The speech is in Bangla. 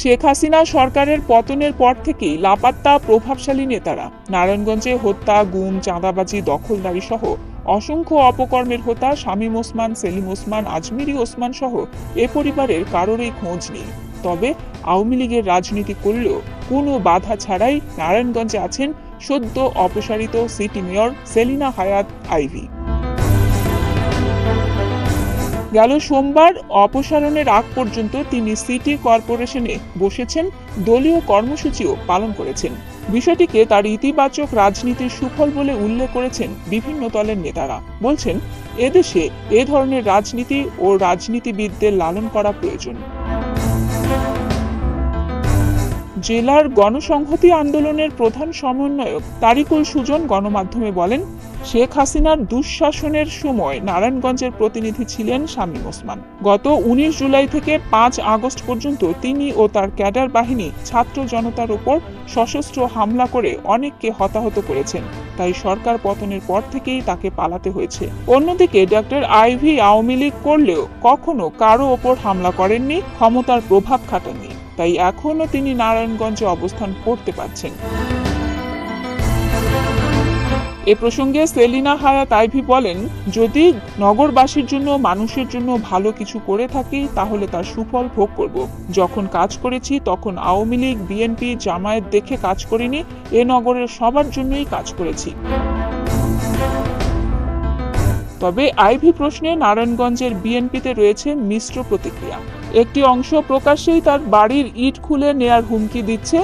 শেখ হাসিনা সরকারের পতনের পর থেকেই লাপাত্তা প্রভাবশালী নেতারা। নারায়ণগঞ্জে হত্যা, গুম, চাঁদাবাজি, দখলদারি সহ অসংখ্য অপকর্মের হোতা শামীম ওসমান, সেলিম ওসমান, আজমিরি ওসমান সহ এ পরিবারের কারোরই খোঁজ নেই। তবে আওয়ামী লীগের রাজনীতি করলেও কোনো বাধা ছাড়াই নারায়ণগঞ্জে আছেন সদ্য অপসারিত সিটি মেয়র সেলিনা হায়াৎ আইভী। গেল সোমবার অপসারণের আগ পর্যন্ত তিনি সিটি কর্পোরেশনে বসেছেন, দলীয় কর্মসূচিও পালন করেছেন। বিষয়টিকে তার ইতিবাচক রাজনীতির সুফল বলে উল্লেখ করেছেন বিভিন্ন দলের নেতারা। বলছেন, এদেশে এ ধরনের রাজনীতি ও রাজনীতিবিদদের লালন করা প্রয়োজন। জেলার গণসংহতি আন্দোলনের প্রধান সমন্বয়ক তারিকুল সুজন গণমাধ্যমে বলেন, শেখ হাসিনার দুঃশাসনের সময় নারায়ণগঞ্জের প্রতিনিধি ছিলেন শামীম ওসমান। গত 19 জুলাই থেকে 5 আগস্ট পর্যন্ত তিনি ও তার ক্যাডার বাহিনী ছাত্র জনতার উপর সশস্ত্র হামলা করে অনেককে হতাহত করেছেন। তাই সরকার পতনের পর থেকেই তাকে পালাতে হয়েছে। অন্যদিকে ডক্টর আইভী আওয়ামী লীগ করলেও কখনো কারো ওপর হামলা করেননি, ক্ষমতার প্রভাব খাটাননি। তাই এখনো তিনি নারায়ণগঞ্জে অবস্থান করতে পারছেন। এ প্রসঙ্গে সেলিনা হায়াৎ আইভী বলেন, যদি নগরবাসীর জন্য, মানুষের জন্য ভালো কিছু করে থাকি তাহলে তার সুফল ভোগ করব। যখন কাজ করেছি তখন আওয়ামী লীগ, বিএনপি, জামায়াত দেখে কাজ করিনি, এ নগরের সবার জন্যই কাজ করেছি। তবে আইভী প্রশ্নে নারায়ণগঞ্জের বিএনপিতে রয়েছে মিশ্র প্রতিক্রিয়া। একটি অংশ প্রকাশ্যেই তার বাড়ির ইট খুলে নেয়ার হুমকি দিচ্ছে,